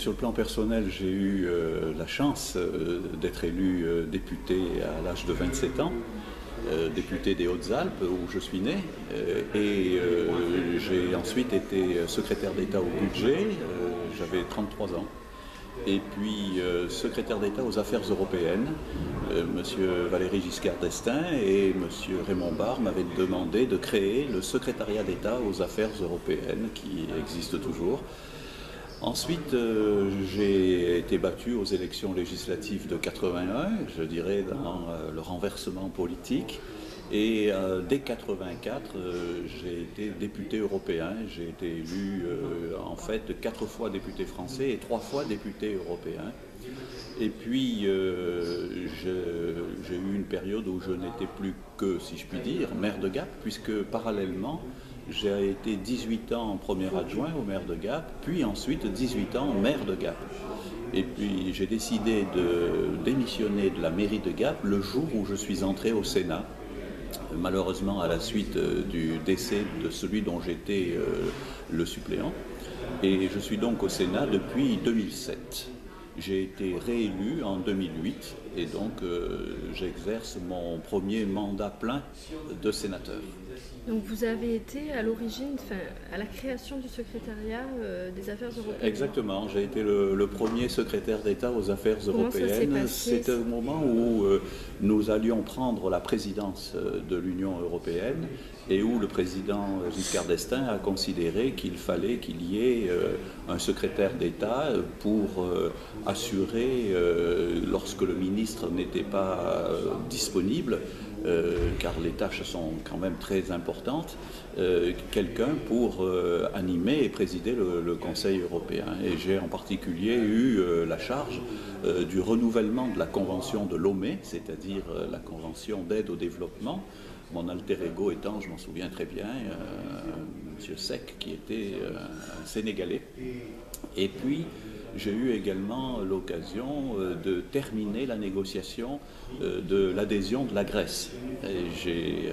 Sur le plan personnel, j'ai eu la chance d'être élu député à l'âge de 27 ans, député des Hautes-Alpes où je suis né, et j'ai ensuite été secrétaire d'État au budget, j'avais 33 ans, et puis secrétaire d'État aux affaires européennes. Monsieur Valéry Giscard d'Estaing et monsieur Raymond Barre m'avaient demandé de créer le secrétariat d'État aux affaires européennes qui existe toujours. Ensuite, j'ai été battu aux élections législatives de 81, je dirais dans le renversement politique. Et dès 84, j'ai été député européen. J'ai été élu en fait 4 fois député français et 3 fois député européen. Et puis j'ai eu une période où je n'étais plus que, si je puis dire, maire de Gap, puisque parallèlement, j'ai été 18 ans premier adjoint au maire de Gap, puis ensuite 18 ans maire de Gap. Et puis j'ai décidé de démissionner de la mairie de Gap le jour où je suis entré au Sénat, malheureusement à la suite du décès de celui dont j'étais le suppléant. Et je suis donc au Sénat depuis 2007. J'ai été réélu en 2008 et donc j'exerce mon premier mandat plein de sénateur. Donc vous avez été à l'origine, à la création du secrétariat des affaires européennes. Exactement, j'ai été le premier secrétaire d'État aux affaires européennes. C'était au moment où nous allions prendre la présidence de l'Union européenne et où le président Giscard d'Estaing a considéré qu'il fallait qu'il y ait un secrétaire d'État pour assurer, lorsque le ministre n'était pas disponible, car les tâches sont quand même très importantes, quelqu'un pour animer et présider le Conseil européen. Et j'ai en particulier eu la charge du renouvellement de la convention de Lomé, c'est-à-dire la convention d'aide au développement. Mon alter ego étant, je m'en souviens très bien, M. Seck, qui était un Sénégalais. Et puis, j'ai eu également l'occasion de terminer la négociation de l'adhésion de la Grèce. Et j'ai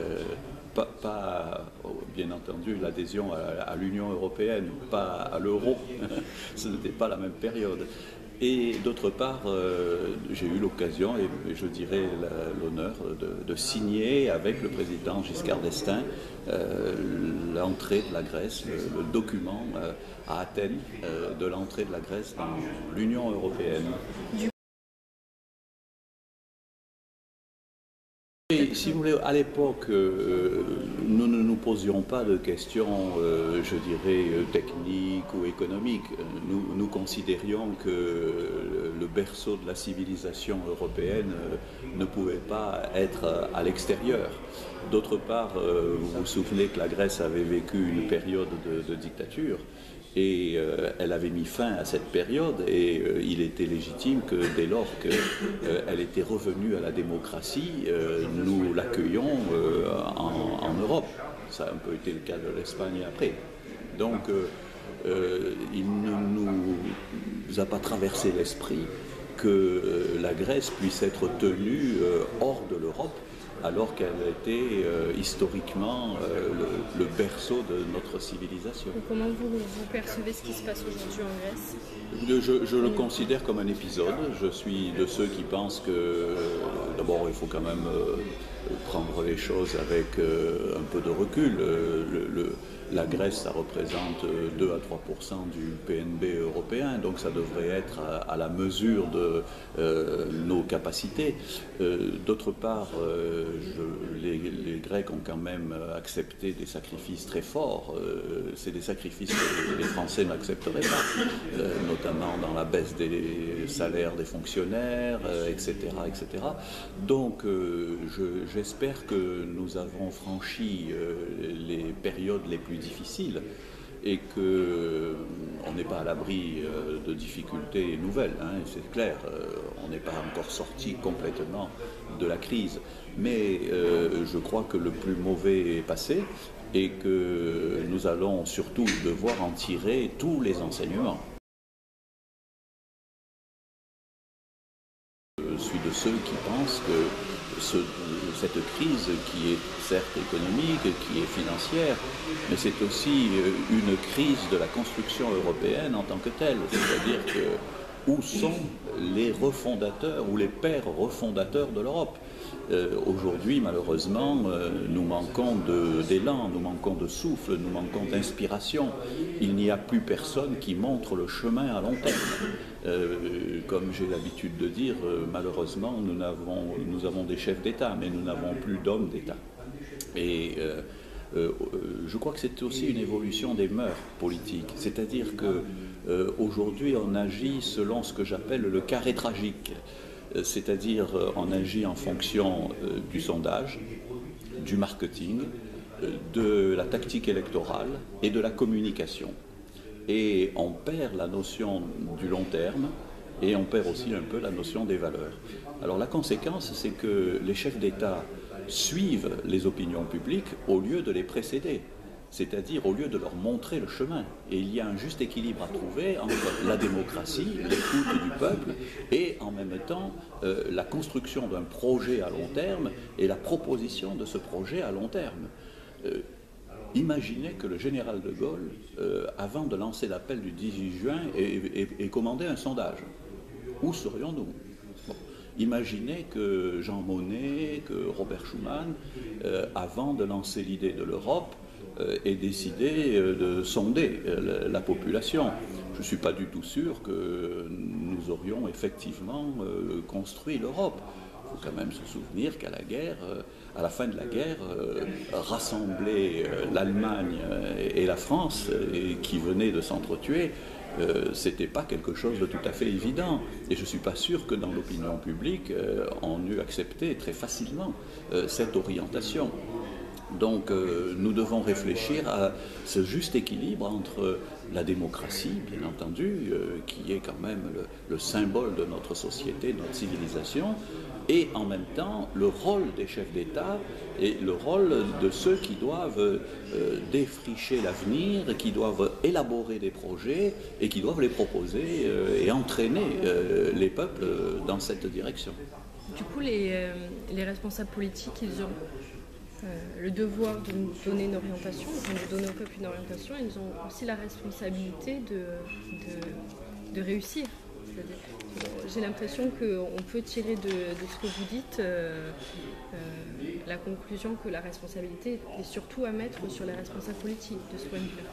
bien entendu, l'adhésion à l'Union européenne, pas à l'euro. Ce n'était pas la même période. Et d'autre part, j'ai eu l'occasion, et je dirais l'honneur, de signer avec le président Giscard d'Estaing l'entrée de la Grèce, le document à Athènes de l'entrée de la Grèce dans l'Union européenne. Et, si vous voulez, à l'époque, nous ne nous posions pas de questions, je dirais, techniques ou économiques. Nous considérions que le berceau de la civilisation européenne ne pouvait pas être à l'extérieur. D'autre part, vous vous souvenez que la Grèce avait vécu une période de dictature. Et elle avait mis fin à cette période et il était légitime que dès lors qu'elle était revenue à la démocratie, nous l'accueillions en Europe. Ça a un peu été le cas de l'Espagne après. Donc il ne nous a pas traversé l'esprit que la Grèce puisse être tenue hors de l'Europe, alors qu'elle était historiquement le berceau de notre civilisation. Et comment vous percevez ce qui se passe aujourd'hui en Grèce? Je le considère comme un épisode. Je suis de ceux qui pensent que, d'abord, il faut quand même prendre les choses avec un peu de recul. La Grèce, ça représente 2 à 3% du PNB européen, donc ça devrait être à la mesure de nos capacités. D'autre part, les Grecs ont quand même accepté des sacrifices très forts. C'est des sacrifices que les Français n'accepteraient pas, notamment dans la baisse des salaires des fonctionnaires, etc., etc. Donc j'espère que nous avons franchi les périodes les plus difficiles et qu'on n'est pas à l'abri de difficultés nouvelles, hein, c'est clair, on n'est pas encore sorti complètement de la crise, mais je crois que le plus mauvais est passé et que nous allons surtout devoir en tirer tous les enseignements. suis de ceux qui pensent que cette crise qui est certes économique, qui est financière, mais c'est aussi une crise de la construction européenne en tant que telle. C'est-à-dire que où sont les refondateurs ou les pères refondateurs de l'Europe? Aujourd'hui, malheureusement, nous manquons d'élan, nous manquons de souffle, nous manquons d'inspiration. Il n'y a plus personne qui montre le chemin à long terme. Comme j'ai l'habitude de dire, malheureusement, nous avons des chefs d'État, mais nous n'avons plus d'hommes d'État. Et je crois que c'est aussi une évolution des mœurs politiques. C'est-à-dire qu'aujourd'hui, on agit selon ce que j'appelle le carré tragique. C'est-à-dire on agit en fonction du sondage, du marketing, de la tactique électorale et de la communication. Et on perd la notion du long terme et on perd aussi un peu la notion des valeurs. Alors la conséquence, c'est que les chefs d'État suivent les opinions publiques au lieu de les précéder. C'est-à-dire au lieu de leur montrer le chemin. Et il y a un juste équilibre à trouver entre la démocratie, l'écoute du peuple, et en même temps la construction d'un projet à long terme et la proposition de ce projet à long terme. Imaginez que le général de Gaulle, avant de lancer l'appel du 18 juin, ait commandé un sondage. Où serions-nous ? Imaginez que Jean Monnet, que Robert Schuman, avant de lancer l'idée de l'Europe, et décidé de sonder la population. Je ne suis pas du tout sûr que nous aurions effectivement construit l'Europe. Il faut quand même se souvenir qu'à la guerre, à la fin de la guerre, rassembler l'Allemagne et la France qui venaient de s'entretuer, c'était pas quelque chose de tout à fait évident. Et je ne suis pas sûr que dans l'opinion publique, on eût accepté très facilement cette orientation. Donc nous devons réfléchir à ce juste équilibre entre la démocratie, bien entendu, qui est quand même le symbole de notre société, de notre civilisation, et en même temps le rôle des chefs d'État et le rôle de ceux qui doivent défricher l'avenir, qui doivent élaborer des projets et qui doivent les proposer et entraîner les peuples dans cette direction. Du coup, les responsables politiques, ils ont le devoir de nous donner une orientation, de donner au peuple une orientation, ils ont aussi la responsabilité de réussir. J'ai l'impression qu'on peut tirer de ce que vous dites la conclusion que la responsabilité est surtout à mettre sur les responsables politiques de ce point de vue-là.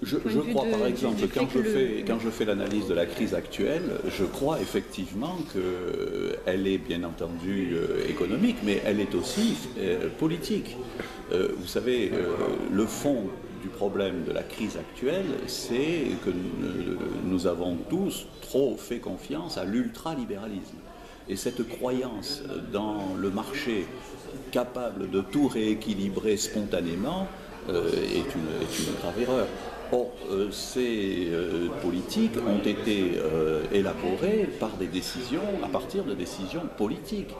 Je crois par exemple, quand je fais l'analyse de la crise actuelle, je crois effectivement qu'elle est bien entendu économique, mais elle est aussi politique. Vous savez, le fond du problème de la crise actuelle, c'est que nous avons tous trop fait confiance à l'ultralibéralisme. Et cette croyance dans le marché capable de tout rééquilibrer spontanément est une grave erreur. Or, ces politiques ont été élaborées par des décisions, à partir de décisions politiques.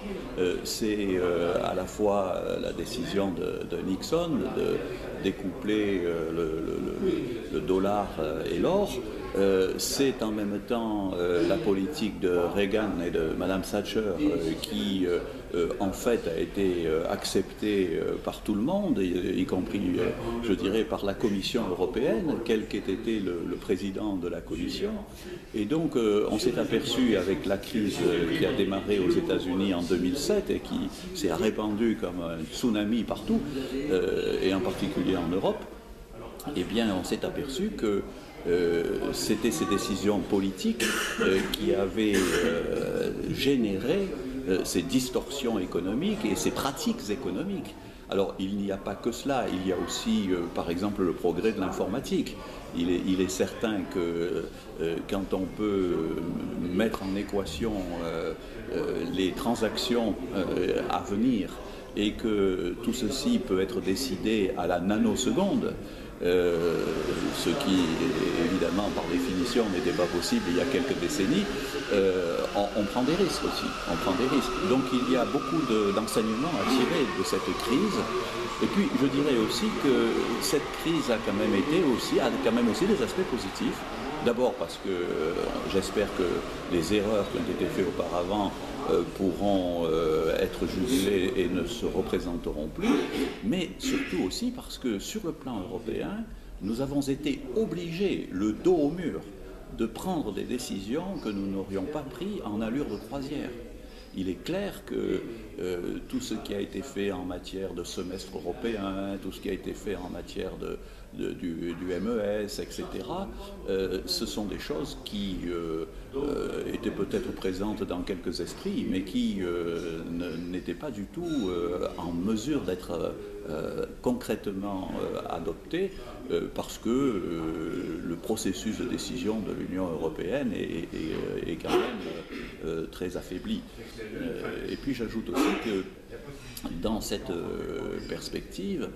C'est à la fois la décision de Nixon de découpler le dollar et l'or. C'est en même temps la politique de Reagan et de Madame Thatcher qui en fait a été acceptée par tout le monde, y compris, je dirais, par la Commission européenne, quel qu'ait été le président de la Commission. Et donc on s'est aperçu avec la crise qui a démarré aux États-Unis en 2007 et qui s'est répandue comme un tsunami partout, et en particulier en Europe, eh bien on s'est aperçu que c'était ces décisions politiques qui avaient généré ces distorsions économiques et ces pratiques économiques. Alors il n'y a pas que cela, il y a aussi par exemple le progrès de l'informatique. Il est certain que quand on peut mettre en équation les transactions à venir et que tout ceci peut être décidé à la nanoseconde, ce qui évidemment par définition n'était pas possible il y a quelques décennies, on prend des risques aussi, on prend des risques. Donc il y a beaucoup d'enseignements à tirer de cette crise. Et puis je dirais aussi que cette crise a quand même aussi des aspects positifs. D'abord parce que j'espère que les erreurs qui ont été faites auparavant pourront être jubilées et ne se représenteront plus, mais surtout aussi parce que sur le plan européen, nous avons été obligés, le dos au mur, de prendre des décisions que nous n'aurions pas prises en allure de croisière. Il est clair que tout ce qui a été fait en matière de semestre européen, tout ce qui a été fait en matière du MES, etc., ce sont des choses qui étaient peut-être présentes dans quelques esprits, mais qui n'étaient pas du tout en mesure d'être concrètement adoptées parce que le processus de décision de l'Union européenne est quand même très affaibli. Et puis j'ajoute aussi que dans cette perspective,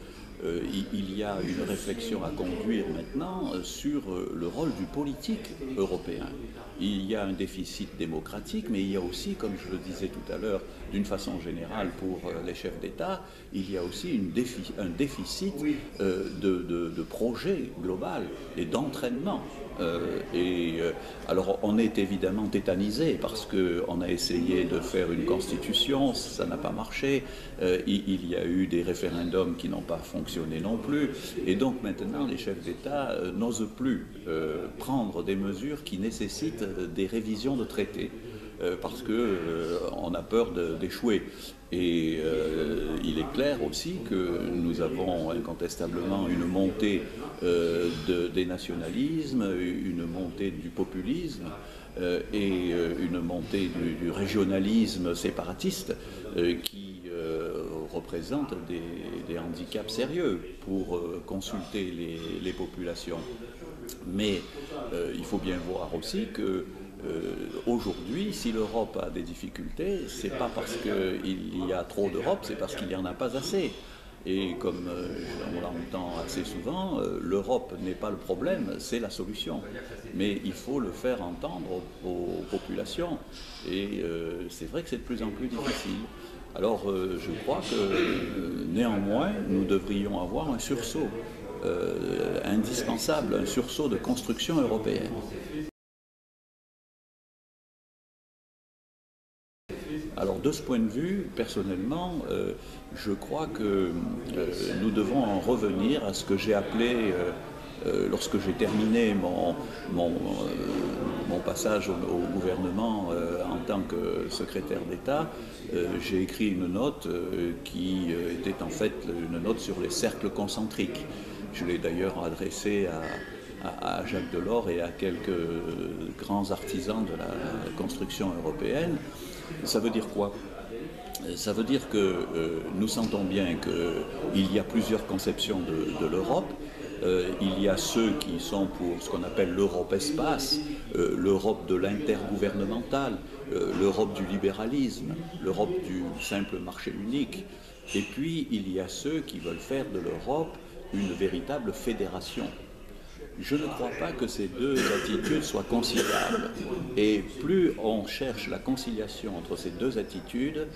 il y a une réflexion à conduire maintenant sur le rôle du politique européen. Il y a un déficit démocratique, mais il y a aussi, comme je le disais tout à l'heure, d'une façon générale pour les chefs d'État, il y a aussi un déficit de projet global et d'entraînement. Alors on est évidemment tétanisé parce qu'on a essayé de faire une constitution, ça n'a pas marché, il y a eu des référendums qui n'ont pas fonctionné non plus, et donc maintenant les chefs d'État n'osent plus prendre des mesures qui nécessitent des révisions de traités. Parce qu'on a peur d'échouer. Et il est clair aussi que nous avons incontestablement une montée des nationalismes, une montée du populisme et une montée du régionalisme séparatiste qui représentent des handicaps sérieux pour consulter les populations. Mais il faut bien voir aussi que aujourd'hui, si l'Europe a des difficultés, c'est pas parce qu'il y a trop d'Europe, c'est parce qu'il n'y en a pas assez. Et comme on l'entend assez souvent, l'Europe n'est pas le problème, c'est la solution. Mais il faut le faire entendre aux populations. Et c'est vrai que c'est de plus en plus difficile. Alors je crois que néanmoins, nous devrions avoir un sursaut indispensable, un sursaut de construction européenne. Alors de ce point de vue, personnellement, je crois que nous devons en revenir à ce que j'ai appelé, lorsque j'ai terminé mon passage au gouvernement en tant que secrétaire d'État, j'ai écrit une note qui était en fait une note sur les cercles concentriques. Je l'ai d'ailleurs adressée à Jacques Delors et à quelques grands artisans de la construction européenne. Ça veut dire quoi? Ça veut dire que nous sentons bien qu'il y a plusieurs conceptions de l'Europe. Il y a ceux qui sont pour ce qu'on appelle l'Europe-espace, l'Europe de l'intergouvernemental, l'Europe du libéralisme, l'Europe du simple marché unique. Et puis il y a ceux qui veulent faire de l'Europe une véritable fédération. Je ne crois pas que ces deux attitudes soient conciliables. Et plus on cherche la conciliation entre ces deux attitudes,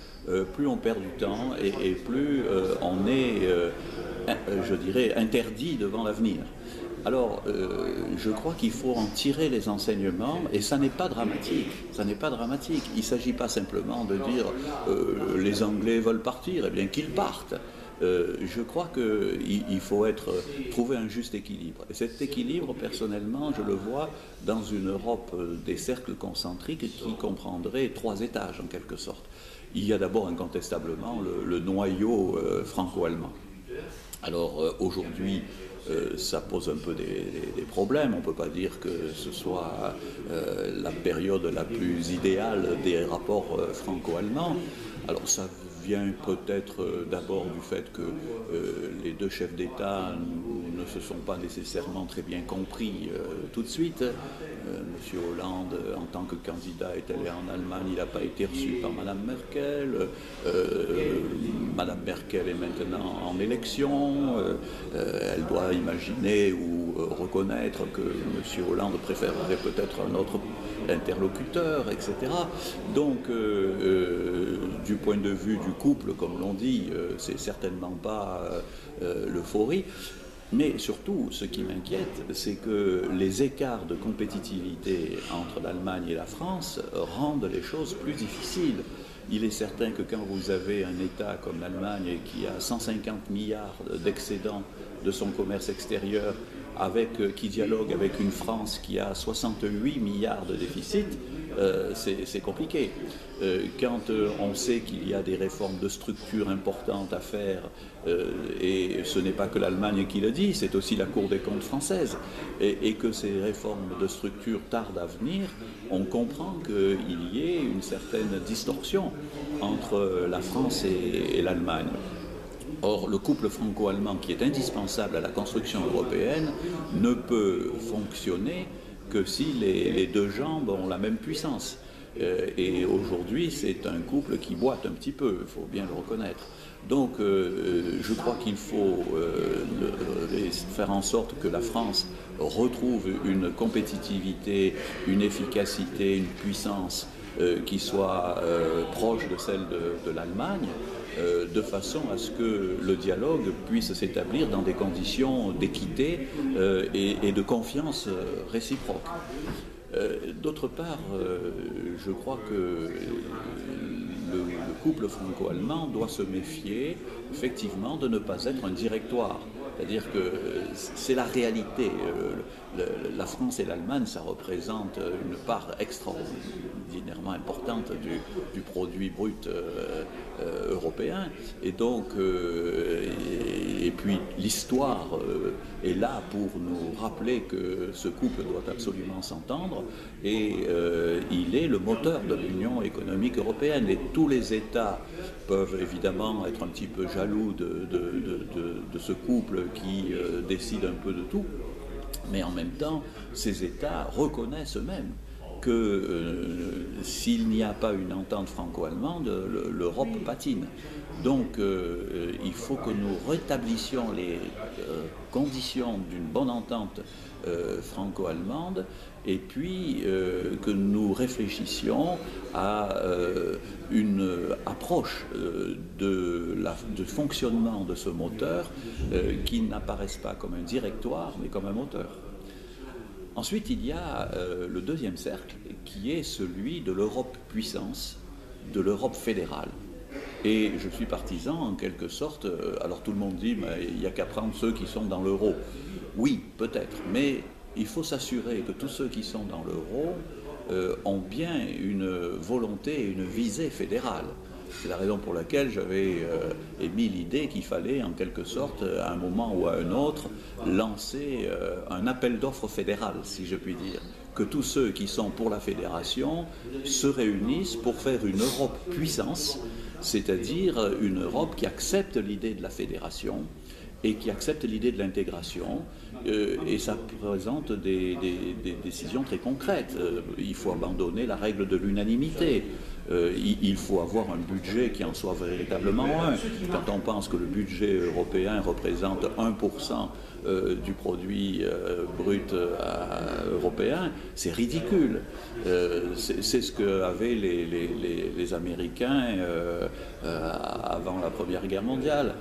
plus on perd du temps et plus on est, je dirais, interdit devant l'avenir. Alors, je crois qu'il faut en tirer les enseignements, et ça n'est pas dramatique. Ça n'est pas dramatique. Il ne s'agit pas simplement de dire les Anglais veulent partir, eh bien qu'ils partent. Je crois qu'il faut trouver un juste équilibre. Et cet équilibre, personnellement, je le vois dans une Europe des cercles concentriques qui comprendrait 3 étages, en quelque sorte. Il y a d'abord incontestablement le noyau franco-allemand. Alors aujourd'hui, ça pose un peu des problèmes. On ne peut pas dire que ce soit la période la plus idéale des rapports franco-allemands. Alors ça vient peut-être d'abord du fait que les deux chefs d'État ne se sont pas nécessairement très bien compris tout de suite. Monsieur Hollande, en tant que candidat, est allé en Allemagne, il n'a pas été reçu par Madame Merkel. Madame Merkel est maintenant en élection. Elle doit imaginer ou reconnaître que Monsieur Hollande préférerait peut-être un autre interlocuteur, etc. Donc, du point de vue du couple, comme l'on dit, c'est certainement pas l'euphorie. Mais surtout, ce qui m'inquiète, c'est que les écarts de compétitivité entre l'Allemagne et la France rendent les choses plus difficiles. Il est certain que quand vous avez un État comme l'Allemagne qui a 150 milliards d'excédents de son commerce extérieur, qui dialogue avec une France qui a 68 milliards de déficit, c'est compliqué. Quand on sait qu'il y a des réformes de structure importantes à faire, et ce n'est pas que l'Allemagne qui le dit, c'est aussi la Cour des comptes française, et que ces réformes de structure tardent à venir, on comprend qu'il y ait une certaine distorsion entre la France et l'Allemagne. Or, le couple franco-allemand, qui est indispensable à la construction européenne, ne peut fonctionner que si les deux jambes ont la même puissance. Et aujourd'hui, c'est un couple qui boite un petit peu, il faut bien le reconnaître. Donc, je crois qu'il faut faire en sorte que la France retrouve une compétitivité, une efficacité, une puissance qui soit proche de celle de l'Allemagne, de façon à ce que le dialogue puisse s'établir dans des conditions d'équité et de confiance réciproque. D'autre part, je crois que le couple franco-allemand doit se méfier effectivement de ne pas être un directoire. C'est-à-dire que c'est la réalité. La France et l'Allemagne, ça représente une part extraordinairement importante du produit brut européen. Et donc, et puis l'histoire est là pour nous rappeler que ce couple doit absolument s'entendre. Et il est le moteur de l'Union économique européenne. Et tous les États peuvent évidemment être un petit peu jaloux de ce couple qui décide un peu de tout, mais en même temps, ces États reconnaissent eux-mêmes que s'il n'y a pas une entente franco-allemande, l'Europe patine. Donc il faut que nous rétablissions les conditions d'une bonne entente franco-allemande, et puis que nous réfléchissions à une approche du fonctionnement de ce moteur qui n'apparaisse pas comme un directoire mais comme un moteur. Ensuite, il y a le deuxième cercle qui est celui de l'Europe puissance, de l'Europe fédérale. Et je suis partisan en quelque sorte, alors tout le monde dit mais il n'y a qu'à prendre ceux qui sont dans l'euro. Oui, peut-être, mais il faut s'assurer que tous ceux qui sont dans l'euro ont bien une volonté et une visée fédérale. C'est la raison pour laquelle j'avais émis l'idée qu'il fallait en quelque sorte, à un moment ou à un autre, lancer un appel d'offres fédéral, si je puis dire. Que tous ceux qui sont pour la fédération se réunissent pour faire une Europe puissance, c'est-à-dire une Europe qui accepte l'idée de la fédération et qui accepte l'idée de l'intégration, et ça présente des décisions très concrètes. Il faut abandonner la règle de l'unanimité. Il faut avoir un budget qui en soit véritablement un. Quand on pense que le budget européen représente 1% du produit brut européen, c'est ridicule. C'est ce qu'avaient les Américains avant la Première Guerre mondiale.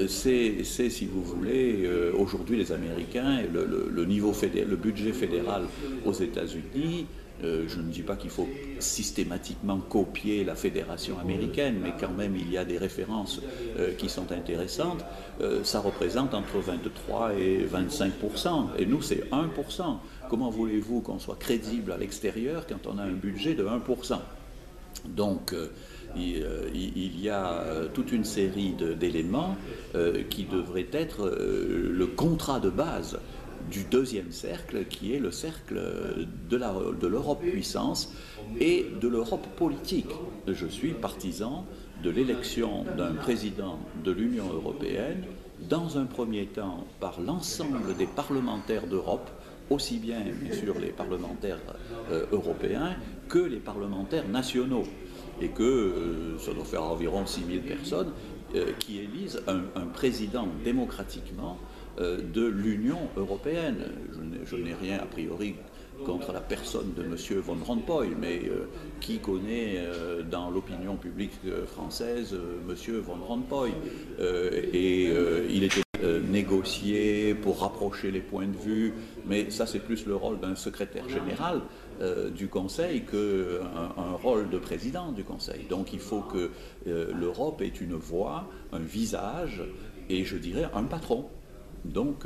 C'est, si vous voulez, aujourd'hui les Américains, le budget fédéral aux États-Unis. Je ne dis pas qu'il faut systématiquement copier la fédération américaine, mais quand même il y a des références qui sont intéressantes. Ça représente entre 23 et 25%, et nous c'est 1%. Comment voulez-vous qu'on soit crédible à l'extérieur quand on a un budget de 1%? Donc il y a toute une série d'éléments qui devraient être le contrat de base du deuxième cercle, qui est le cercle de l'Europe puissance et de l'Europe politique. Je suis partisan de l'élection d'un président de l'Union européenne, dans un premier temps par l'ensemble des parlementaires d'Europe, aussi bien sûr les parlementaires européens que les parlementaires nationaux, et que ça doit faire environ 6000 personnes qui élisent un président démocratiquement de l'Union européenne. Je n'ai rien a priori contre la personne de M. Van Rompuy, mais qui connaît dans l'opinion publique française M. Van Rompuy, et il était négocier, pour rapprocher les points de vue, mais ça c'est plus le rôle d'un secrétaire général du Conseil qu'un rôle de président du Conseil. Donc il faut que l'Europe ait une voix, un visage et je dirais un patron. Donc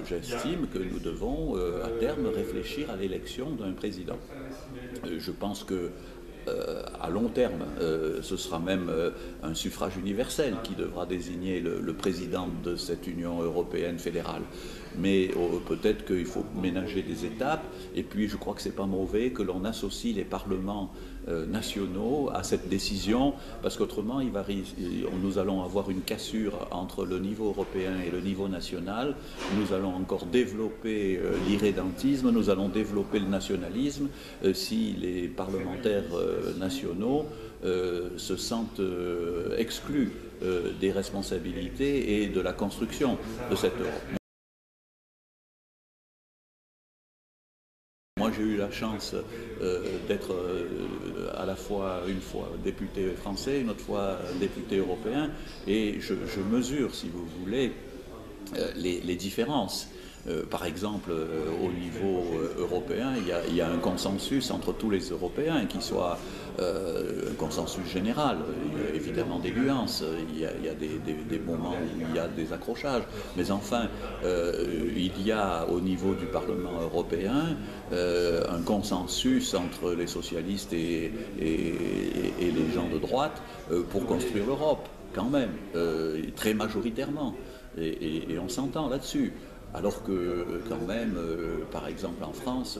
j'estime que nous devons à terme réfléchir à l'élection d'un président. Je pense que à long terme, ce sera même un suffrage universel qui devra désigner le président de cette Union européenne fédérale. Mais peut-être qu'il faut ménager des étapes, et puis je crois que ce n'est pas mauvais que l'on associe les parlements nationaux à cette décision, parce qu'autrement nous allons avoir une cassure entre le niveau européen et le niveau national, nous allons encore développer l'irrédentisme, nous allons développer le nationalisme si les parlementaires nationaux se sentent exclus des responsabilités et de la construction de cette Europe. Moi, j'ai eu la chance d'être à la fois une fois député français, une autre fois député européen, et je mesure, si vous voulez, les différences. Par exemple, au niveau européen, il y a un consensus entre tous les Européens qui soit un consensus général. Il y a évidemment des nuances, il y a des moments où il y a des accrochages, mais enfin, il y a au niveau du Parlement européen un consensus entre les socialistes et les gens de droite pour construire l'Europe, quand même, très majoritairement, et on s'entend là-dessus. Alors que, quand même, par exemple en France,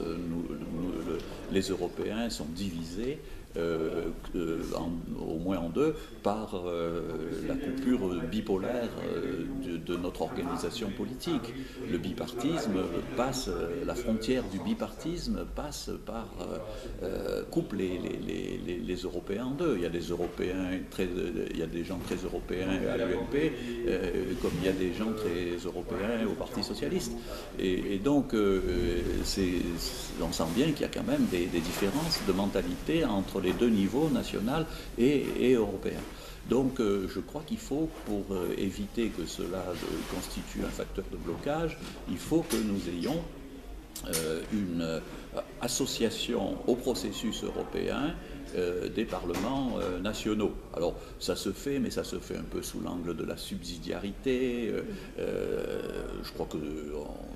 les Européens sont divisés, au moins en deux, par la coupure bipolaire de notre organisation politique. Le bipartisme passe, la frontière du bipartisme passe par, coupe les Européens en deux. Il y a des il y a des gens très européens à l'UMP, comme il y a des gens très européens au Parti socialiste. Et donc, on sent bien qu'il y a quand même des différences de mentalité entre les deux niveaux, national et européen. Donc je crois qu'il faut, pour éviter que cela constitue un facteur de blocage, il faut que nous ayons une association au processus européen des parlements nationaux. Alors ça se fait, mais ça se fait un peu sous l'angle de la subsidiarité. Je crois que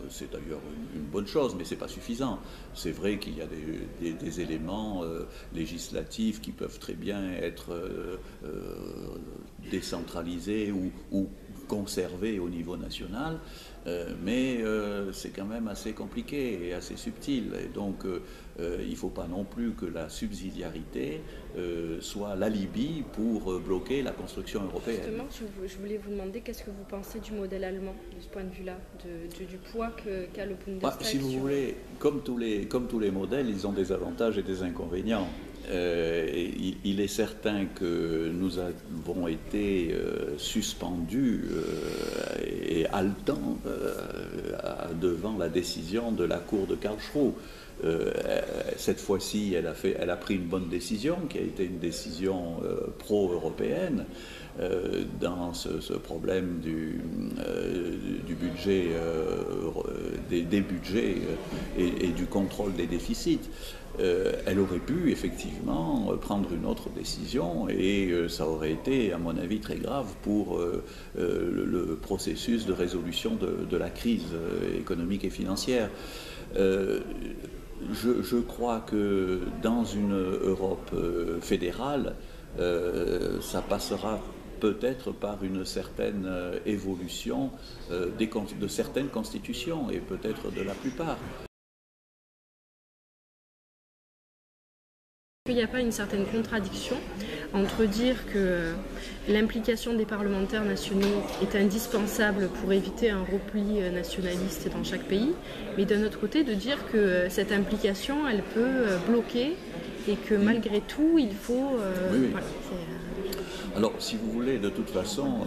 c'est d'ailleurs une bonne chose, mais ce n'est pas suffisant. C'est vrai qu'il y a des éléments législatifs qui peuvent très bien être décentralisés ou conservés au niveau national, mais c'est quand même assez compliqué et assez subtil. Et donc il ne faut pas non plus que la subsidiarité soit l'alibi pour bloquer la construction européenne. Justement, je voulais vous demander qu'est-ce que vous pensez du modèle allemand, de ce point de vue-là, du poids qu'a le Bundestag. Si vous voulez, comme tous les modèles, ils ont des avantages et des inconvénients. Il est certain que nous avons été suspendus et haletants devant la décision de la Cour de Karlsruhe. Cette fois-ci, elle a pris une bonne décision, qui a été une décision pro-européenne dans ce problème du budget, des budgets et du contrôle des déficits. Elle aurait pu effectivement prendre une autre décision et ça aurait été, à mon avis, très grave pour le processus de résolution de la crise économique et financière. Je crois que dans une Europe fédérale, ça passera peut-être par une certaine évolution de certaines constitutions et peut-être de la plupart. Il n'y a pas une certaine contradiction entre dire que l'implication des parlementaires nationaux est indispensable pour éviter un repli nationaliste dans chaque pays, mais d'un autre côté de dire que cette implication, elle peut bloquer et que malgré tout, il faut... oui. Voilà, alors, si vous voulez, de toute façon,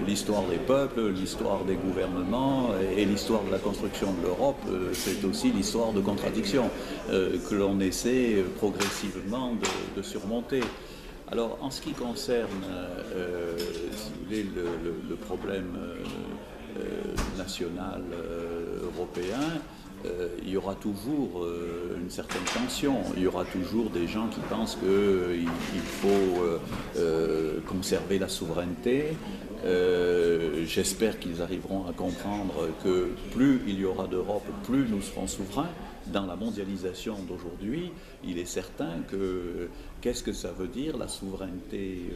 l'histoire des peuples, l'histoire des gouvernements et l'histoire de la construction de l'Europe, c'est aussi l'histoire de contradictions que l'on essaie progressivement de surmonter. Alors, en ce qui concerne, si vous voulez, le problème national européen, il y aura toujours une certaine tension. Il y aura toujours des gens qui pensent qu'il faut conserver la souveraineté. J'espère qu'ils arriveront à comprendre que plus il y aura d'Europe, plus nous serons souverains. Dans la mondialisation d'aujourd'hui, il est certain que qu'est-ce que ça veut dire la souveraineté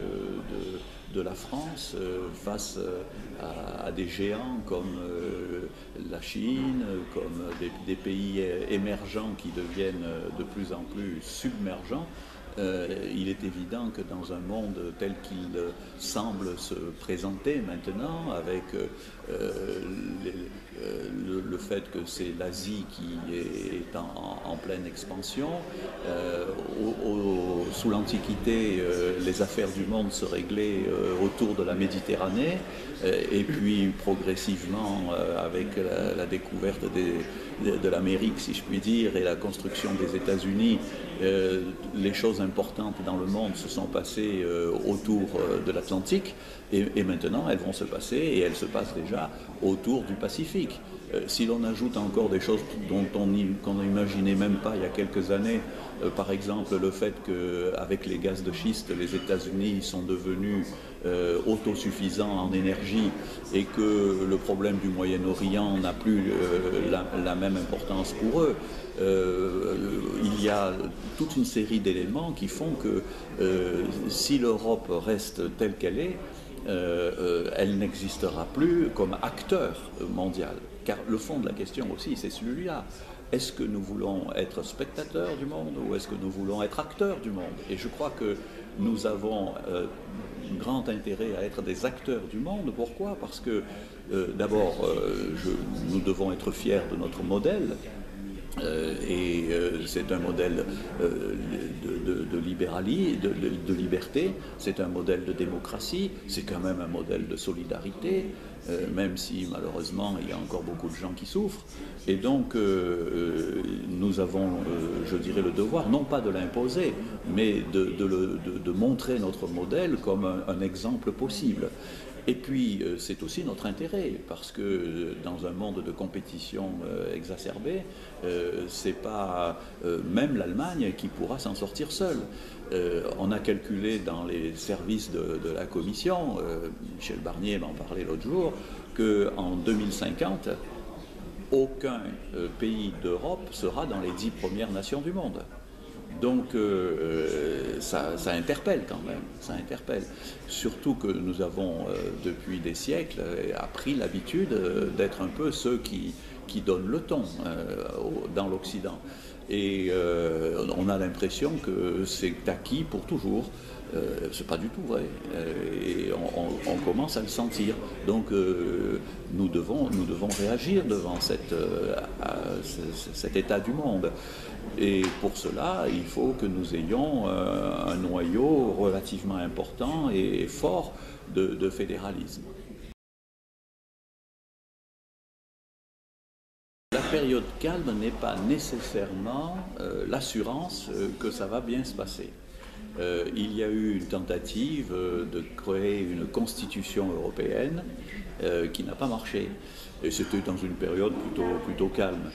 de la France face à des géants comme la Chine, comme des pays émergents qui deviennent de plus en plus submergents. Il est évident que dans un monde tel qu'il semble se présenter maintenant, avec le fait que c'est l'Asie qui est en pleine expansion, sous l'Antiquité, les affaires du monde se réglaient autour de la Méditerranée, et puis progressivement, avec la découverte de l'Amérique, si je puis dire, et la construction des États-Unis, les choses importantes dans le monde se sont passées autour de l'Atlantique, et maintenant elles vont se passer, et elles se passent déjà autour du Pacifique. Si l'on ajoute encore des choses qu'on n'imaginait même pas il y a quelques années, par exemple le fait qu'avec les gaz de schiste, les États-Unis sont devenus autosuffisants en énergie, et que le problème du Moyen-Orient n'a plus la même importance pour eux, il y a toute une série d'éléments qui font que si l'Europe reste telle qu'elle est, elle n'existera plus comme acteur mondial. Car le fond de la question aussi, c'est celui-là. Est-ce que nous voulons être spectateurs du monde, ou est-ce que nous voulons être acteurs du monde? Et je crois que nous avons grand intérêt à être des acteurs du monde. Pourquoi? Parce que d'abord, nous devons être fiers de notre modèle. C'est un modèle de libéralisme, de liberté, c'est un modèle de démocratie, c'est quand même un modèle de solidarité, même si malheureusement il y a encore beaucoup de gens qui souffrent. Et donc nous avons, je dirais, le devoir, non pas de l'imposer, mais de montrer notre modèle comme un exemple possible. Et puis, c'est aussi notre intérêt, parce que dans un monde de compétition exacerbée, c'est pas même l'Allemagne qui pourra s'en sortir seule. On a calculé dans les services de la Commission, Michel Barnier m'en parlait l'autre jour, qu'en 2050, aucun pays d'Europe sera dans les 10 premières nations du monde. Donc ça interpelle quand même, ça interpelle. Surtout que nous avons depuis des siècles appris l'habitude d'être un peu ceux qui donnent le ton dans l'Occident. Et on a l'impression que c'est acquis pour toujours. C'est pas du tout vrai. Et on commence à le sentir. Donc nous devons réagir devant cet état du monde. Et pour cela, il faut que nous ayons un noyau relativement important et fort de fédéralisme. La période calme n'est pas nécessairement l'assurance que ça va bien se passer. Il y a eu une tentative de créer une constitution européenne qui n'a pas marché. Et c'était dans une période plutôt calme.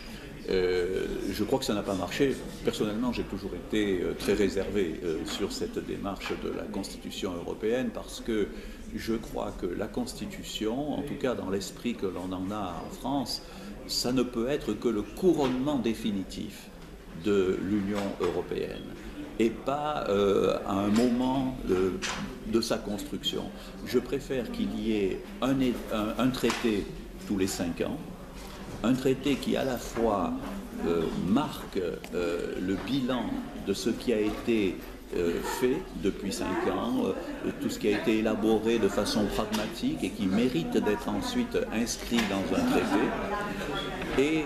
Je crois que ça n'a pas marché. Personnellement, j'ai toujours été très réservé sur cette démarche de la Constitution européenne, parce que je crois que la Constitution, en tout cas dans l'esprit que l'on en a en France, ça ne peut être que le couronnement définitif de l'Union européenne, et pas à un moment de sa construction. Je préfère qu'il y ait un traité tous les 5 ans, un traité qui à la fois marque le bilan de ce qui a été fait depuis 5 ans, tout ce qui a été élaboré de façon pragmatique et qui mérite d'être ensuite inscrit dans un traité, et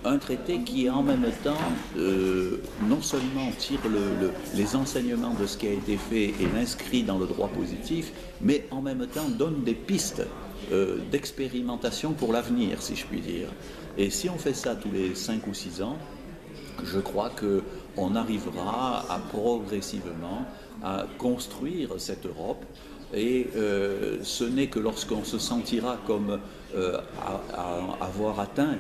un traité qui en même temps non seulement tire les enseignements de ce qui a été fait et l'inscrit dans le droit positif, mais en même temps donne des pistes d'expérimentation pour l'avenir, si je puis dire. Et si on fait ça tous les 5 ou 6 ans, je crois on arrivera à progressivement à construire cette Europe. Et ce n'est que lorsqu'on se sentira comme avoir atteint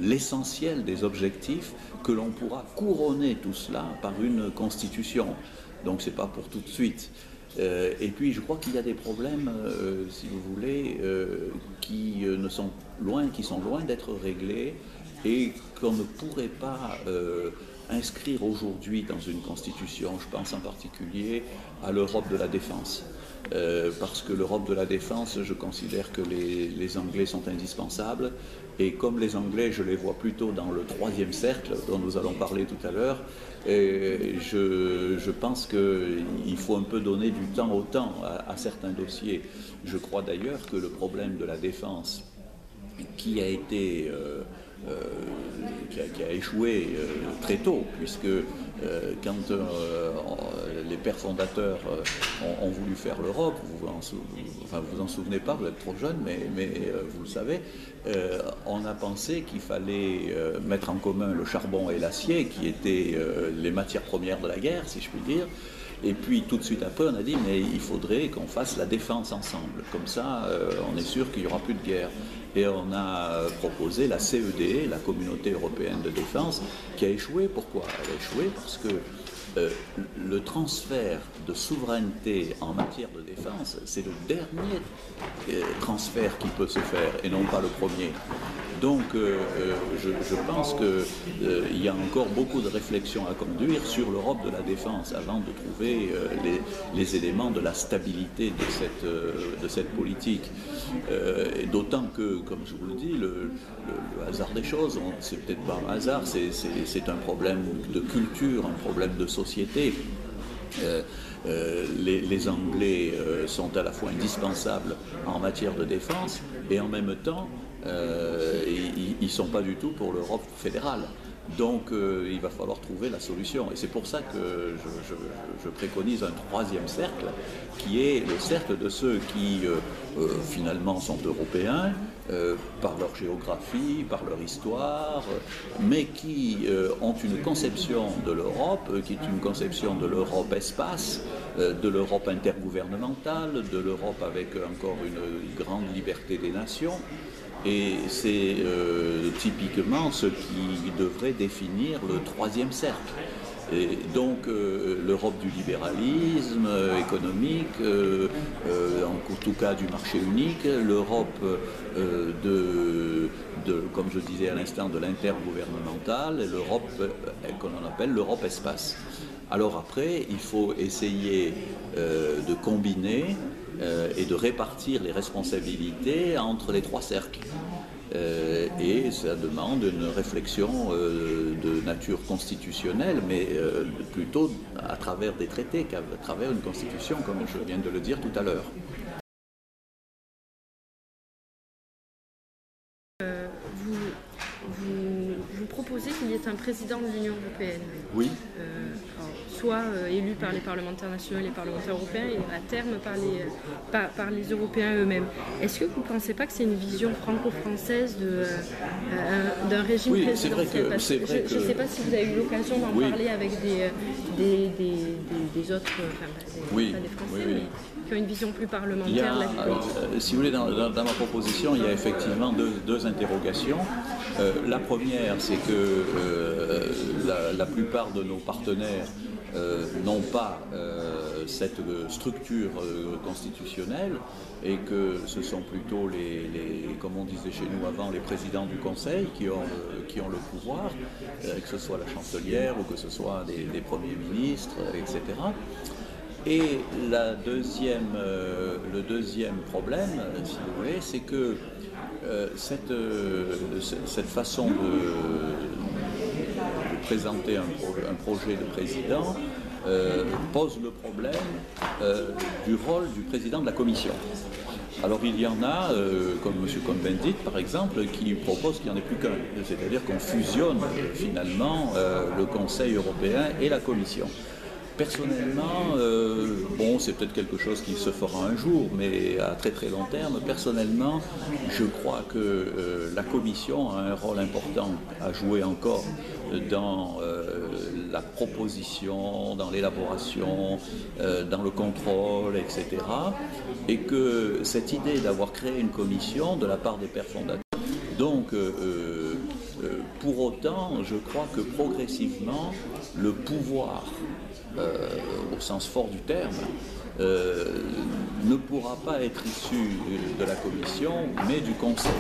l'essentiel des objectifs que l'on pourra couronner tout cela par une constitution. Donc c'est pas pour tout de suite. Et puis je crois qu'il y a des problèmes, si vous voulez, qui sont loin d'être réglés et qu'on ne pourrait pas inscrire aujourd'hui dans une constitution. Je pense en particulier à l'Europe de la défense. Parce que l'Europe de la défense, je considère que les Anglais sont indispensables, et comme les Anglais, je les vois plutôt dans le troisième cercle dont nous allons parler tout à l'heure, je pense qu'il faut un peu donner du temps au temps à certains dossiers. Je crois d'ailleurs que le problème de la défense qui a échoué très tôt, puisque quand les pères fondateurs ont voulu faire l'Europe, vous en souvenez pas, vous êtes trop jeune, mais vous le savez, on a pensé qu'il fallait mettre en commun le charbon et l'acier, qui étaient les matières premières de la guerre, si je puis dire. Et puis tout de suite après, on a dit mais il faudrait qu'on fasse la défense ensemble. Comme ça, on est sûr qu'il n'y aura plus de guerre. Et on a proposé la CED, la Communauté européenne de défense, qui a échoué. Pourquoi? Elle a échoué parce que le transfert de souveraineté en matière de défense, c'est le dernier transfert qui peut se faire et non pas le premier. Donc je pense qu'il y a encore beaucoup de réflexions à conduire sur l'Europe de la défense avant de trouver les éléments de la stabilité de cette politique. D'autant que, comme je vous le dis, le hasard des choses, c'est peut-être pas un hasard, c'est un problème de culture, un problème de société. Les Anglais sont à la fois indispensables en matière de défense et en même temps ils ne sont pas du tout pour l'Europe fédérale. Donc il va falloir trouver la solution. Et c'est pour ça que je préconise un troisième cercle, qui est le cercle de ceux qui finalement sont européens, par leur géographie, par leur histoire, mais qui ont une conception de l'Europe, qui est une conception de l'Europe espace, de l'Europe intergouvernementale, de l'Europe avec encore une grande liberté des nations. Et c'est typiquement ce qui devrait définir le troisième cercle. Et donc l'Europe du libéralisme économique, en tout cas du marché unique, l'Europe comme je disais à l'instant, de l'intergouvernemental, l'Europe qu'on appelle l'Europe espace. Alors après, il faut essayer de combiner et de répartir les responsabilités entre les trois cercles. Et ça demande une réflexion de nature constitutionnelle, mais plutôt à travers des traités qu'à travers une constitution, comme je viens de le dire tout à l'heure. Vous proposez qu'il y ait un président de l'Union européenne. Oui. Soit élu par les parlementaires nationaux et les parlementaires européens, et à terme par les Européens eux-mêmes. Est-ce que vous ne pensez pas que c'est une vision franco-française d'un régime présidentiel? Je ne sais pas si vous avez eu l'occasion d'en parler avec des autres, pas des Français, mais qui ont une vision plus parlementaire de la vie politique. Si vous voulez, dans ma proposition, il y a effectivement deux interrogations. La première, c'est que la plupart de nos partenaires n'ont pas cette structure constitutionnelle, et que ce sont plutôt comme on disait chez nous avant, les présidents du Conseil qui ont le pouvoir, que ce soit la chancelière ou que ce soit des premiers ministres, etc. Et le deuxième problème, si vous voulez, c'est que cette façon de présenter un projet de président pose le problème du rôle du président de la Commission. Alors il y en a, comme M. Cohn-Bendit par exemple, qui propose qu'il n'y en ait plus qu'un, c'est-à-dire qu'on fusionne finalement le Conseil européen et la Commission. Personnellement, c'est peut-être quelque chose qui se fera un jour, mais à très très long terme, personnellement, je crois que la Commission a un rôle important à jouer encore dans la proposition, dans l'élaboration, dans le contrôle, etc. Et que cette idée d'avoir créé une commission de la part des pères fondateurs, donc pour autant, je crois que progressivement, le pouvoir, au sens fort du terme, ne pourra pas être issu de la Commission, mais du Conseil.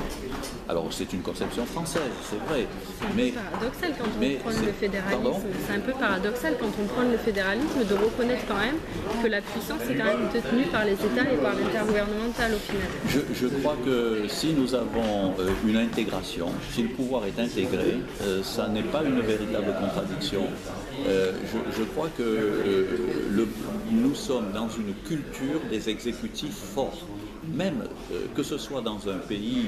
Alors c'est une conception française, c'est vrai. C'est paradoxal quand on prône le fédéralisme. C'est un peu paradoxal quand on prône le fédéralisme de reconnaître quand même que la puissance est quand même détenue par les États et par l'intergouvernemental au final. Je crois que si nous avons une intégration, si le pouvoir est intégré, ça n'est pas une véritable contradiction. Je crois que nous sommes dans une culture des exécutifs forts. Même que ce soit dans un pays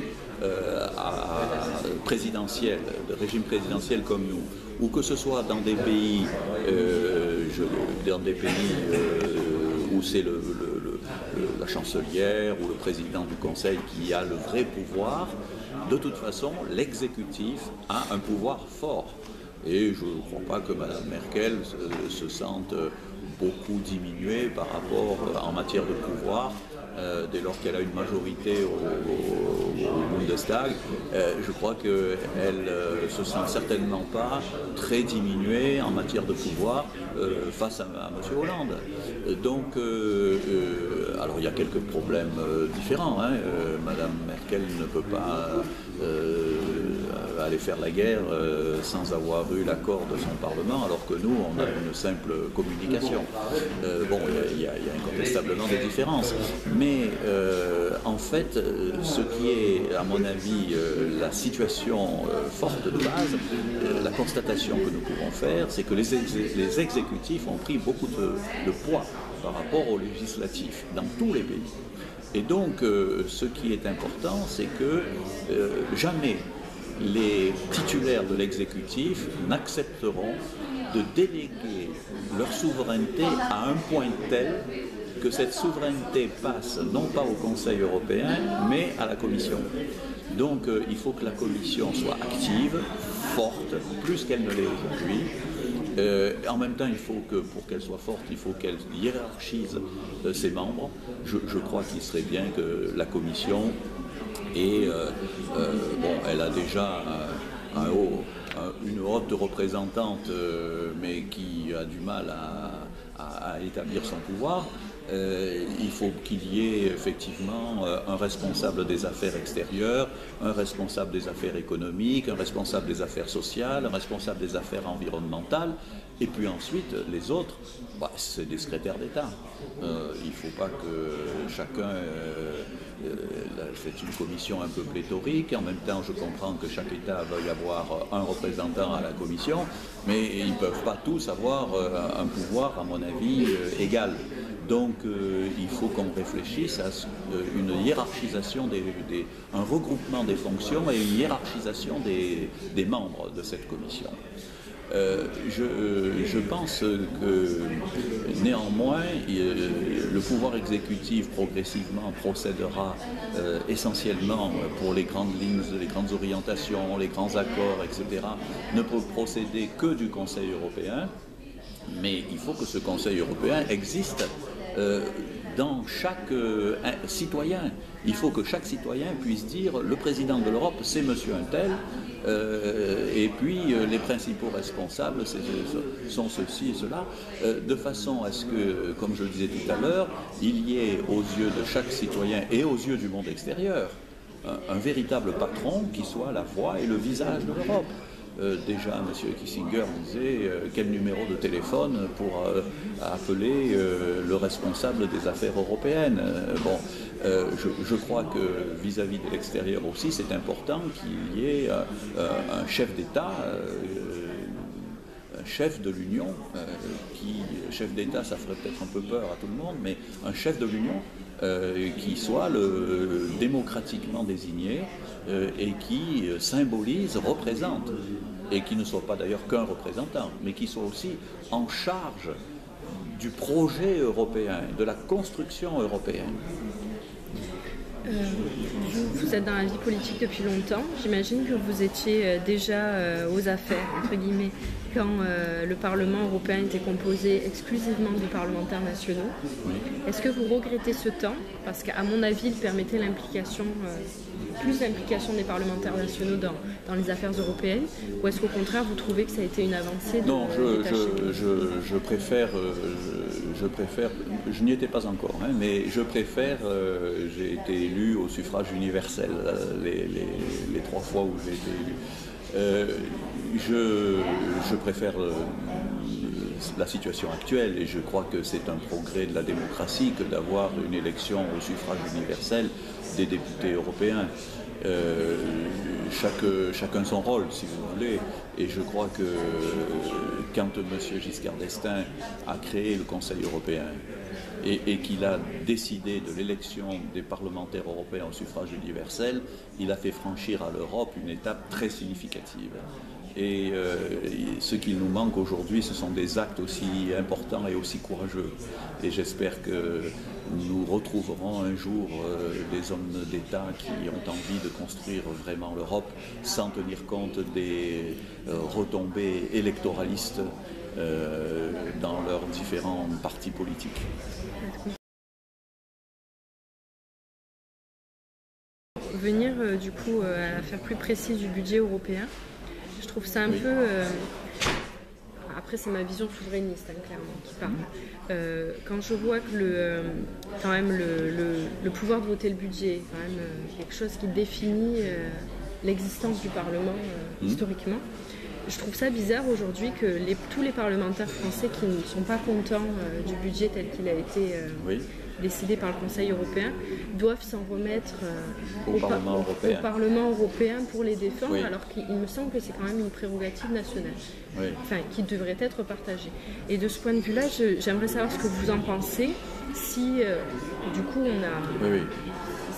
présidentiel, de régime présidentiel comme nous, ou que ce soit dans des pays, où c'est la chancelière ou le président du Conseil qui a le vrai pouvoir, de toute façon, l'exécutif a un pouvoir fort. Et je ne crois pas que Mme Merkel se sente beaucoup diminuée par rapport en matière de pouvoir. Dès lors qu'elle a une majorité au Bundestag, je crois qu'elle ne se sent certainement pas très diminuée en matière de pouvoir face à M. Hollande. Donc, alors il y a quelques problèmes différents. Mme Merkel ne peut pas aller faire la guerre sans avoir eu l'accord de son Parlement, alors que nous, on a une simple communication. Bon, il y a incontestablement des différences. Mais en fait, ce qui est, à mon avis, la situation forte de base, la constatation que nous pouvons faire, c'est que les exécutifs ont pris beaucoup de poids par rapport aux législatifs dans tous les pays. Et donc, ce qui est important, c'est que jamais les titulaires de l'exécutif n'accepteront de déléguer leur souveraineté à un point tel que cette souveraineté passe non pas au Conseil européen, mais à la Commission. Donc il faut que la Commission soit active, forte, plus qu'elle ne l'est aujourd'hui. En même temps, il faut que, pour qu'elle soit forte, il faut qu'elle hiérarchise ses membres. Je crois qu'il serait bien que la Commission ait, bon, elle a déjà une haute représentante, mais qui a du mal à établir son pouvoir. Il faut qu'il y ait effectivement un responsable des affaires extérieures, un responsable des affaires économiques, un responsable des affaires sociales, un responsable des affaires environnementales, et puis ensuite les autres, c'est des secrétaires d'État. Il ne faut pas que chacun... c'est une commission un peu pléthorique. En même temps, je comprends que chaque État veuille avoir un représentant à la commission, mais ils ne peuvent pas tous avoir un pouvoir, à mon avis, égal. Donc il faut qu'on réfléchisse à une hiérarchisation, un regroupement des fonctions et une hiérarchisation des membres de cette commission. Je pense que néanmoins le pouvoir exécutif progressivement procédera essentiellement pour les grandes lignes, les grandes orientations, les grands accords, etc. ne peut procéder que du Conseil européen, mais il faut que ce Conseil européen existe dans chaque citoyen. Il faut que chaque citoyen puisse dire le président de l'Europe c'est monsieur un tel, et puis les principaux responsables sont ceci et cela, de façon à ce que, comme je le disais tout à l'heure, il y ait aux yeux de chaque citoyen et aux yeux du monde extérieur un véritable patron qui soit la voix et le visage de l'Europe. Déjà, M. Kissinger disait quel numéro de téléphone pour appeler le responsable des affaires européennes. Bon, je crois que vis-à-vis de l'extérieur aussi, c'est important qu'il y ait un chef d'État, un chef de l'Union, chef d'État, ça ferait peut-être un peu peur à tout le monde, mais un chef de l'Union qui soit démocratiquement désigné et qui symbolise, représente, et qui ne soit pas d'ailleurs qu'un représentant, mais qui soit aussi en charge du projet européen, de la construction européenne. Je vous vous êtes dans la vie politique depuis longtemps. J'imagine que vous étiez déjà aux affaires, entre guillemets, quand le Parlement européen était composé exclusivement de parlementaires nationaux. Oui. Est-ce que vous regrettez ce temps? Parce qu'à mon avis, il permettait l'implication, plus d'implication des parlementaires nationaux dans les affaires européennes. Ou est-ce qu'au contraire, vous trouvez que ça a été une avancée de Non, je préfère, je n'y étais pas encore, hein, mais je préfère, j'ai été élu au suffrage universel les 3 fois où j'ai été élu. Je préfère la situation actuelle et je crois que c'est un progrès de la démocratie que d'avoir une élection au suffrage universel des députés européens. Chacun son rôle, si vous voulez, et je crois que quand M. Giscard d'Estaing a créé le Conseil européen et qu'il a décidé de l'élection des parlementaires européens au suffrage universel, il a fait franchir à l'Europe une étape très significative. Et ce qu'il nous manque aujourd'hui, ce sont des actes aussi importants et aussi courageux. Et j'espère que nous retrouverons un jour des hommes d'État qui ont envie de construire vraiment l'Europe sans tenir compte des retombées électoralistes dans leurs différents partis politiques. Venir du coup à l'affaire plus précise du budget européen, je trouve ça un peu... Après, c'est ma vision souverainiste, hein, clairement, qui parle. Quand je vois que quand même le pouvoir de voter le budget est quand même quelque chose qui définit l'existence du Parlement historiquement, je trouve ça bizarre aujourd'hui que tous les parlementaires français qui ne sont pas contents du budget tel qu'il a été décidé par le Conseil européen doivent s'en remettre au Parlement européen pour les défendre, alors qu'il me semble que c'est quand même une prérogative nationale, enfin, qui devrait être partagée. Et de ce point de vue-là, j'aimerais savoir ce que vous en pensez, si du coup on a...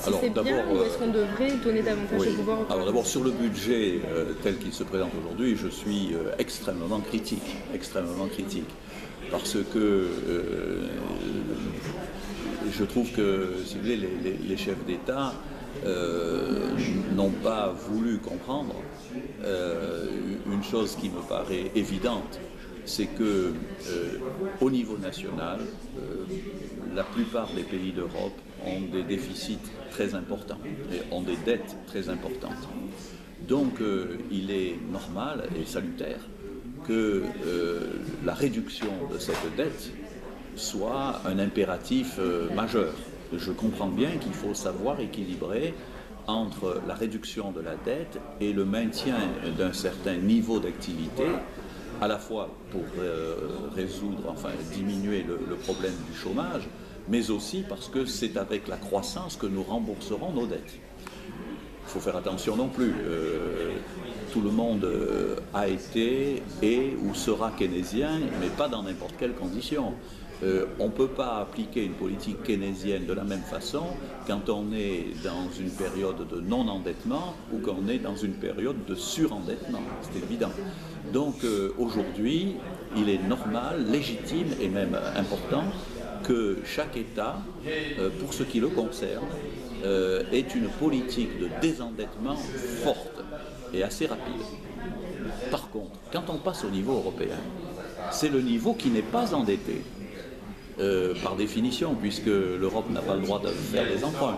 Si c'est bien ou est-ce qu'on devrait donner davantage de pouvoir au Parlement? Alors d'abord sur le budget tel qu'il se présente aujourd'hui, je suis extrêmement critique, parce que je trouve que, si vous voulez, les chefs d'État n'ont pas voulu comprendre une chose qui me paraît évidente, c'est que au niveau national, la plupart des pays d'Europe ont des déficits très importants et ont des dettes très importantes. Donc il est normal et salutaire que la réduction de cette dette soit un impératif majeur. Je comprends bien qu'il faut savoir équilibrer entre la réduction de la dette et le maintien d'un certain niveau d'activité, à la fois pour diminuer le problème du chômage, mais aussi parce que c'est avec la croissance que nous rembourserons nos dettes. Il faut faire attention non plus. Tout le monde a été, est ou sera keynésien, mais pas dans n'importe quelle condition. On ne peut pas appliquer une politique keynésienne de la même façon quand on est dans une période de non-endettement ou quand on est dans une période de surendettement, c'est évident. Donc aujourd'hui, il est normal, légitime et même important que chaque État, pour ce qui le concerne, ait une politique de désendettement forte et assez rapide. Par contre, quand on passe au niveau européen, c'est le niveau qui n'est pas endetté. Par définition, puisque l'Europe n'a pas le droit de faire des emprunts.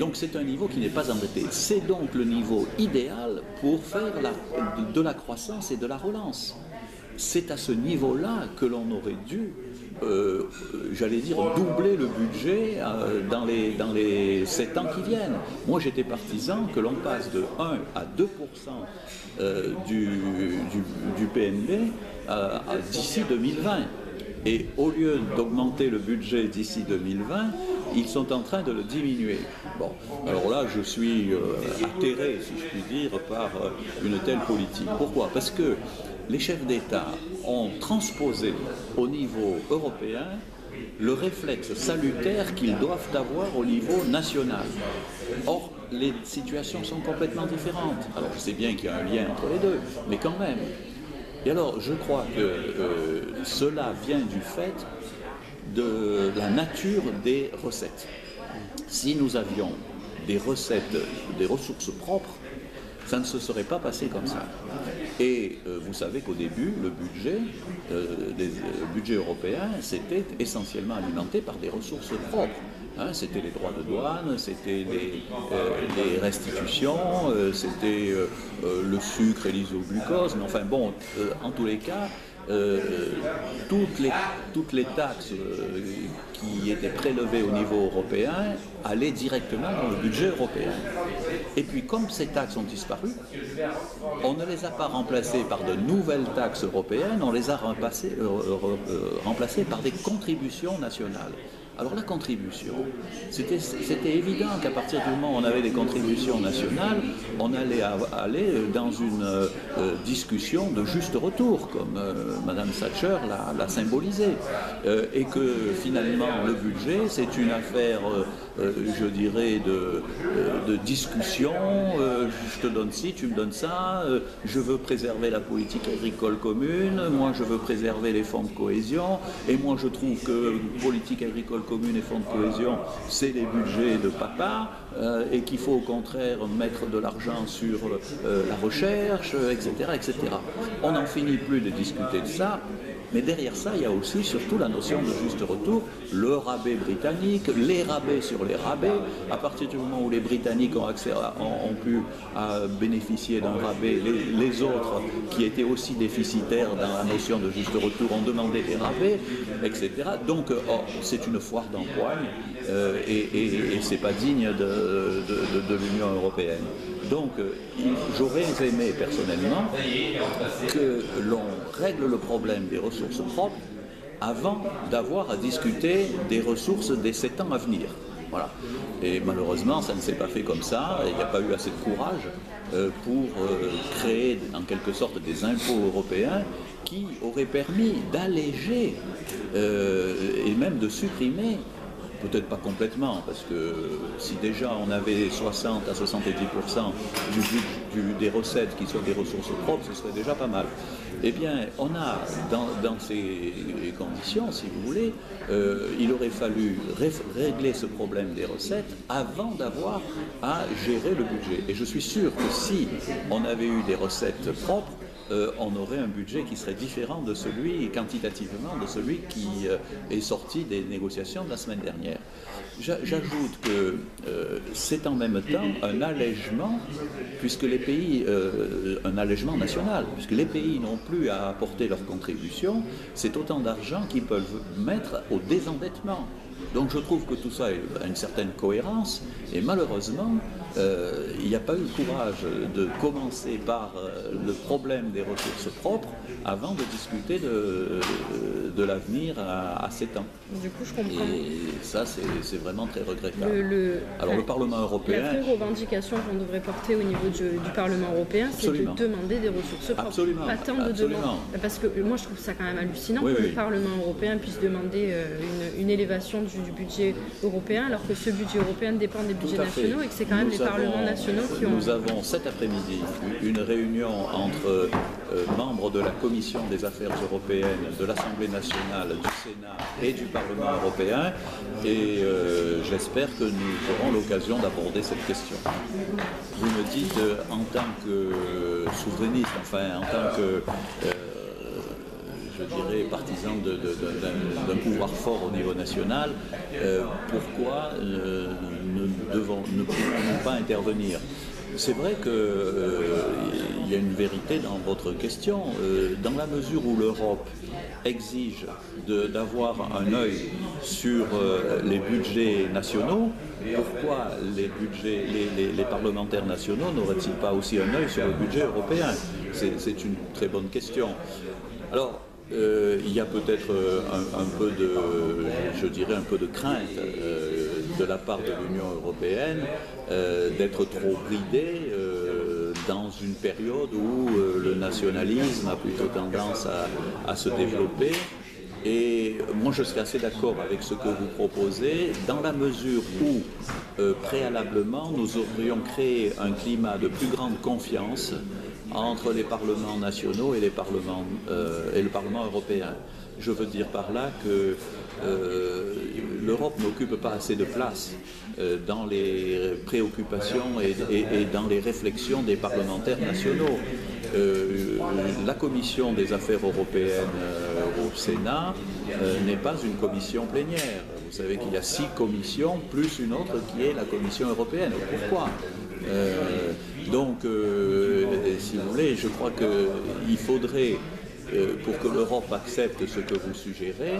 Donc c'est un niveau qui n'est pas endetté. C'est donc le niveau idéal pour faire de la croissance et de la relance. C'est à ce niveau-là que l'on aurait dû, j'allais dire, doubler le budget dans les 7 ans qui viennent. Moi j'étais partisan que l'on passe de 1 à 2% du PNB d'ici 2020. Et au lieu d'augmenter le budget d'ici 2020, ils sont en train de le diminuer. Bon, alors là, je suis atterré, si je puis dire, par une telle politique. Pourquoi? Parce que les chefs d'État ont transposé au niveau européen le réflexe salutaire qu'ils doivent avoir au niveau national. Or, les situations sont complètement différentes. Alors, je sais bien qu'il y a un lien entre les deux, mais quand même. Et alors, je crois que cela vient du fait de la nature des recettes. Si nous avions des recettes, des ressources propres, ça ne se serait pas passé comme ça. Et vous savez qu'au début, le budget européen, c'était essentiellement alimenté par des ressources propres. Hein, c'était les droits de douane, c'était les restitutions, c'était le sucre et l'isobglucose, mais enfin bon, en tous les cas, toutes les taxes qui étaient prélevées au niveau européen allaient directement dans le budget européen. Et puis comme ces taxes ont disparu, on ne les a pas remplacées par de nouvelles taxes européennes, on les a remplacées par des contributions nationales. Alors la contribution, c'était évident qu'à partir du moment où on avait des contributions nationales, on allait aller dans une discussion de juste retour, comme Madame Thatcher l'a symbolisé, et que finalement le budget, c'est une affaire, je dirais, de discussion, je te donne ci, tu me donnes ça, je veux préserver la politique agricole commune, moi je veux préserver les fonds de cohésion, et moi je trouve que politique agricole commune et fonds de cohésion, c'est les budgets de papa, et qu'il faut au contraire mettre de l'argent sur la recherche, etc., etc. On n'en finit plus de discuter de ça, mais derrière ça, il y a aussi surtout la notion de juste retour, le rabais britannique, les rabais sur les rabais. À partir du moment où les Britanniques ont pu bénéficier d'un rabais, les autres qui étaient aussi déficitaires dans la notion de juste retour ont demandé des rabais, etc. Donc c'est une foire d'empoigne et c'est pas digne de l'Union européenne. Donc j'aurais aimé personnellement que l'on règle le problème des ressources propres avant d'avoir à discuter des ressources des 7 ans à venir. Voilà. Et malheureusement, ça ne s'est pas fait comme ça, il n'y a pas eu assez de courage pour créer en quelque sorte des impôts européens qui auraient permis d'alléger et même de supprimer, peut-être pas complètement, parce que si déjà on avait 60 à 70% des recettes qui soient des ressources propres, ce serait déjà pas mal. Eh bien, on a, dans ces conditions, si vous voulez, il aurait fallu régler ce problème des recettes avant d'avoir à gérer le budget. Et je suis sûr que si on avait eu des recettes propres, on aurait un budget qui serait différent de celui, quantitativement, de celui qui est sorti des négociations de la semaine dernière. J'ajoute que c'est en même temps un allègement, puisque les pays, un allègement national, puisque les pays n'ont plus à apporter leur contribution, c'est autant d'argent qu'ils peuvent mettre au désendettement. Donc je trouve que tout ça a une certaine cohérence, et malheureusement, il n'y a pas eu le courage de commencer par le problème des ressources propres avant de discuter de l'avenir à 7 ans. Du coup, je comprends. Et ça, c'est vraiment très regrettable. Alors le Parlement européen... La vraie revendication qu'on devrait porter au niveau du Parlement européen, c'est de demander des ressources propres. Absolument. Pas tant de demander. Parce que moi, je trouve ça quand même hallucinant que le Parlement européen puisse demander une élévation du budget européen, alors que ce budget européen dépend des budgets nationaux et que c'est quand même les parlements nationaux qui ont... Nous avons cet après-midi une réunion entre membres de la Commission des affaires européennes, de l'Assemblée nationale, du Sénat et du Parlement européen, et j'espère que nous aurons l'occasion d'aborder cette question. Vous me dites, en tant que souverainiste, enfin en tant que... je dirais, partisan d'un pouvoir fort au niveau national, pourquoi ne pouvons-nous pas intervenir? C'est vrai qu'il y a une vérité dans votre question, dans la mesure où l'Europe exige d'avoir un œil sur les budgets nationaux, pourquoi les parlementaires nationaux n'auraient-ils pas aussi un œil sur le budget européen? C'est une très bonne question. Alors, il y a peut-être un peu de, je dirais, un peu de crainte de la part de l'Union européenne d'être trop bridée dans une période où le nationalisme a plutôt tendance à se développer. Et moi je serais assez d'accord avec ce que vous proposez, dans la mesure où préalablement nous aurions créé un climat de plus grande confiance entre les parlements nationaux et le Parlement européen. Je veux dire par là que l'Europe n'occupe pas assez de place dans les préoccupations et dans les réflexions des parlementaires nationaux. La commission des affaires européennes au Sénat n'est pas une commission plénière. Vous savez qu'il y a 6 commissions, plus une autre qui est la Commission européenne. Pourquoi ? Si vous voulez, je crois qu'il faudrait, pour que l'Europe accepte ce que vous suggérez,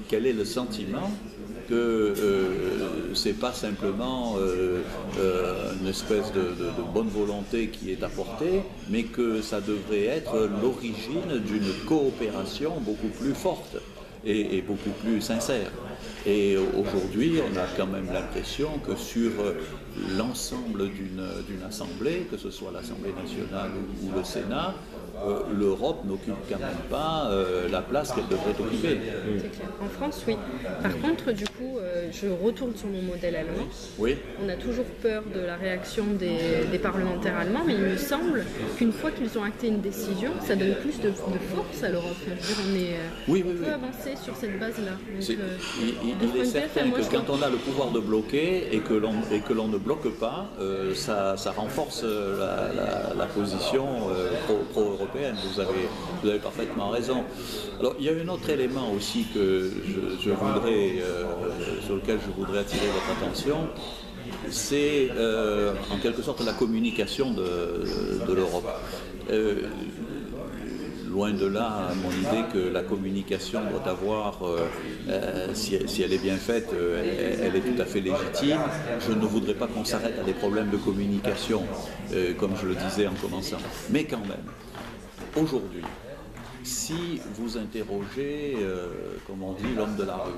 quel est le sentiment que c'est pas simplement une espèce de bonne volonté qui est apportée, mais que ça devrait être l'origine d'une coopération beaucoup plus forte et beaucoup plus sincère. Et aujourd'hui, on a quand même l'impression que sur l'ensemble d'une assemblée, que ce soit l'Assemblée nationale ou le Sénat, l'Europe n'occupe quand même pas la place qu'elle devrait occuper. C'est clair. En France, oui. Par contre, du coup, je retourne sur mon modèle allemand. Oui. On a toujours peur de la réaction des parlementaires allemands, mais il me semble qu'une fois qu'ils ont acté une décision, ça donne plus de force à l'Europe. On peut avancer sur cette base-là. Il est certain que quand on a le pouvoir de bloquer et que l'on ne bloque pas, ça renforce la position pro-européenne. Vous avez parfaitement raison. Alors, il y a un autre élément aussi que sur lequel je voudrais attirer votre attention, c'est en quelque sorte la communication de l'Europe. Loin de là, mon idée que la communication doit avoir, si elle est bien faite, elle est tout à fait légitime. Je ne voudrais pas qu'on s'arrête à des problèmes de communication, comme je le disais en commençant. Mais quand même, aujourd'hui, si vous interrogez, comme on dit, l'homme de la rue,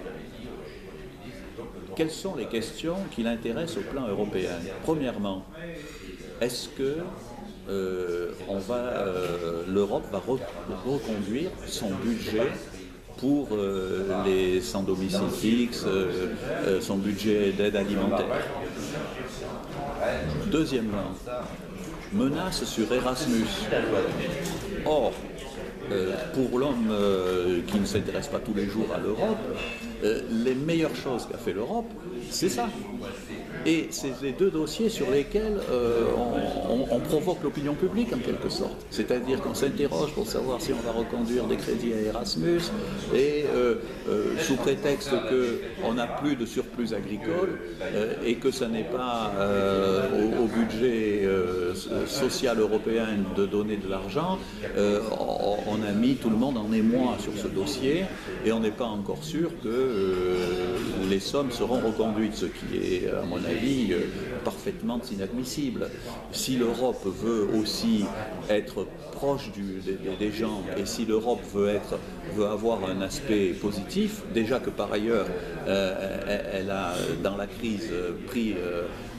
quelles sont les questions qui l'intéressent au plan européen? Premièrement, est-ce que l'Europe va reconduire son budget pour les sans domicile fixe, son budget d'aide alimentaire? Deuxièmement, menace sur Erasmus. Or, pour l'homme qui ne s'intéresse pas tous les jours à l'Europe, les meilleures choses qu'a fait l'Europe, c'est ça. Et c'est les deux dossiers sur lesquels on provoque l'opinion publique en quelque sorte. C'est-à-dire qu'on s'interroge pour savoir si on va reconduire des crédits à Erasmus et sous prétexte qu'on n'a plus de surplus agricole et que ce n'est pas au budget social européen de donner de l'argent, on a mis tout le monde en émoi sur ce dossier et on n'est pas encore sûr que les sommes seront reconduites, ce qui est, à mon avis, parfaitement inadmissible. Si l'Europe veut aussi être proche des gens et si l'Europe veut avoir un aspect positif, déjà que par ailleurs elle a dans la crise pris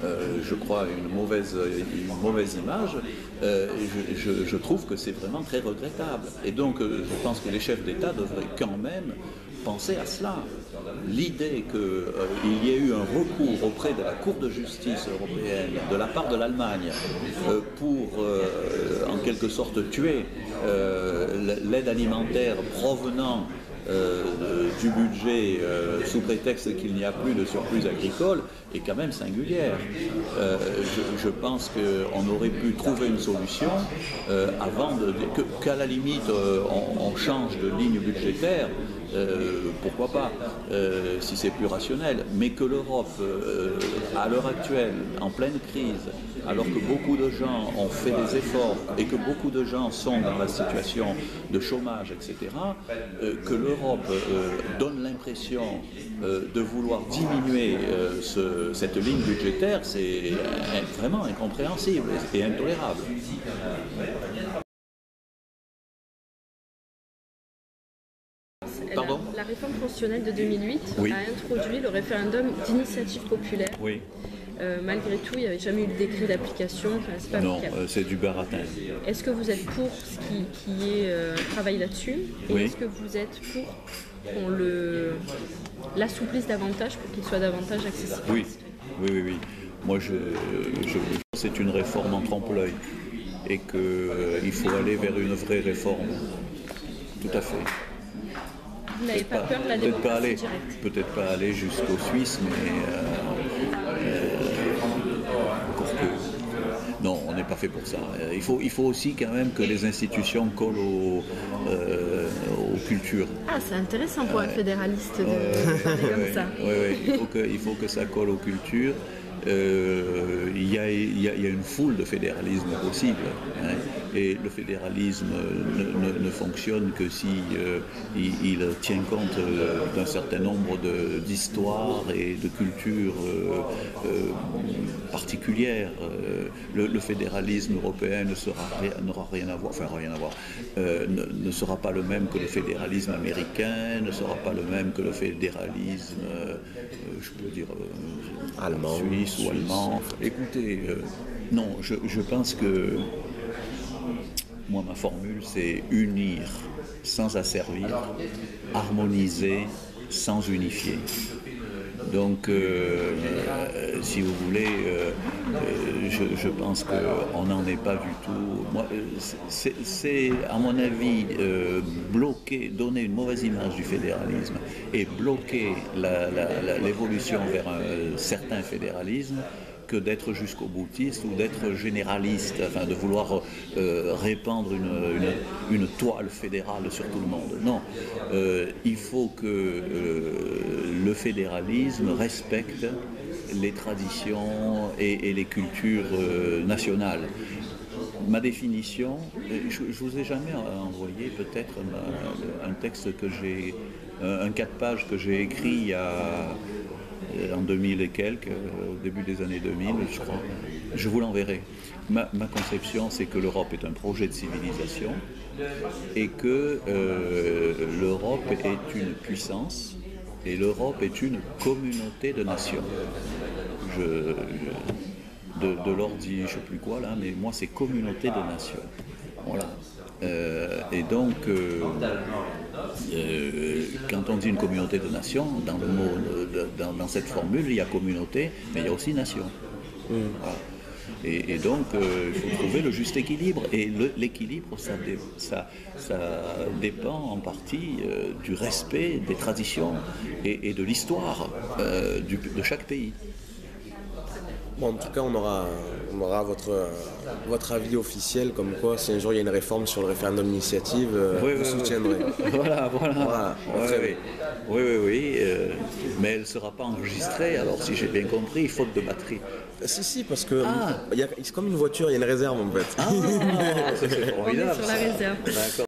je crois une mauvaise image, je trouve que c'est vraiment très regrettable. Et donc je pense que les chefs d'État devraient quand même penser à cela. L'idée qu'il y ait eu un recours auprès de la Cour de justice européenne de la part de l'Allemagne pour en quelque sorte tuer l'aide alimentaire provenant du budget sous prétexte qu'il n'y a plus de surplus agricole est quand même singulière. Je pense qu'on aurait pu trouver une solution avant qu'à la limite on change de ligne budgétaire. Pourquoi pas, si c'est plus rationnel, mais que l'Europe, à l'heure actuelle, en pleine crise, alors que beaucoup de gens ont fait des efforts et que beaucoup de gens sont dans la situation de chômage, etc., que l'Europe donne l'impression de vouloir diminuer cette ligne budgétaire, c'est vraiment incompréhensible et intolérable. La réforme constitutionnelle de 2008 a introduit le référendum d'initiative populaire. Oui. Malgré tout, il n'y avait jamais eu de décret d'application. C'est pas non, c'est du baratin. Est-ce que vous êtes pour qu'il y ait un travail là-dessus? Et est-ce que vous êtes pour qu'on l'assouplisse davantage pour qu'il soit davantage accessible? Oui. Moi, je c'est une réforme en trompe-l'œil et qu'il faut aller vers une vraie réforme. Tout à fait. Vous n'avez pas peur de la démocratie directe? Peut-être pas aller jusqu'aux Suisses, mais encore que. Non, on n'est pas fait pour ça. Il faut aussi quand même que les institutions collent aux cultures. Ah, c'est intéressant pour un fédéraliste de parler comme ça. Oui, il faut que ça colle aux cultures. Il y a une foule de fédéralismes possibles, hein, et le fédéralisme ne fonctionne que si il tient compte d'un certain nombre d'histoires et de cultures particulières. Le fédéralisme européen n'aura rien à voir, ne sera pas le même que le fédéralisme américain, ne sera pas le même que le fédéralisme, je peux dire, allemand, suisse ou allemand. Écoutez, non, je pense que moi, ma formule, c'est unir sans asservir, harmoniser sans unifier. Donc, si vous voulez, je pense qu'on n'en est pas du tout. Moi, c'est à mon avis, bloquer, donner une mauvaise image du fédéralisme et bloquer l'évolution vers un certain fédéralisme, que d'être jusqu'au boutiste ou d'être généraliste, enfin de vouloir répandre une toile fédérale sur tout le monde. Non, il faut que le fédéralisme respecte les traditions et les cultures nationales. Ma définition, je vous ai jamais envoyé peut-être un texte que j'ai, un 4 pages que j'ai écrit en 2000 et quelques, au début des années 2000, je crois. Je vous l'enverrai. Ma conception, c'est que l'Europe est un projet de civilisation et que l'Europe est une puissance et l'Europe est une communauté de nations. De l'ordi, je ne sais plus quoi là, mais moi c'est communauté de nations. Voilà. Et donc, quand on dit une communauté de nations, dans le mot, dans cette formule, il y a communauté, mais il y a aussi nation. Voilà. Et donc, il faut trouver le juste équilibre. Et l'équilibre, ça dépend en partie du respect des traditions et de l'histoire de chaque pays. Bon, en tout cas, on aura votre avis officiel, comme quoi, si un jour il y a une réforme sur le référendum d'initiative, vous soutiendrez. Voilà. Oui. Mais elle ne sera pas enregistrée, alors si j'ai bien compris, faute de batterie. Si, parce que c'est comme une voiture, il y a une réserve en fait. C'est formidable. On est sur la réserve. D'accord.